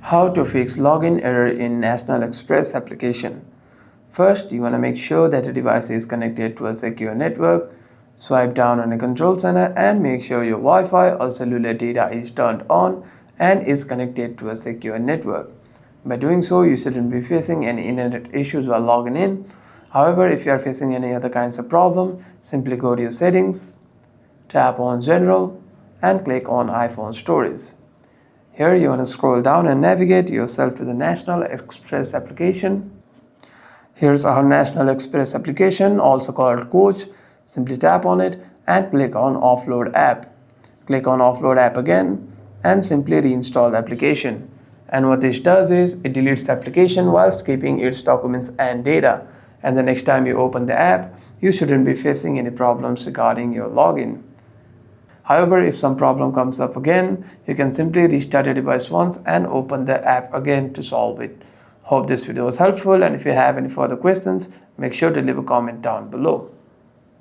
How to fix login error in National Express application. First, you want to make sure that the device is connected to a secure network. Swipe down on a control center and make sure your Wi-Fi or cellular data is turned on and is connected to a secure network. By doing so, you shouldn't be facing any internet issues while logging in. However, if you are facing any other kinds of problem, simply go to your settings, tap on General, and click on iPhone Storage. Here you want to scroll down and navigate yourself to the National Express application. Here's our National Express application, also called Coach. Simply tap on it and click on Offload App. Click on Offload App again and simply reinstall the application. And what this does is it deletes the application whilst keeping its documents and data. And the next time you open the app, you shouldn't be facing any problems regarding your login. However, if some problem comes up again, you can simply restart your device once and open the app again to solve it. Hope this video was helpful, and if you have any further questions, make sure to leave a comment down below.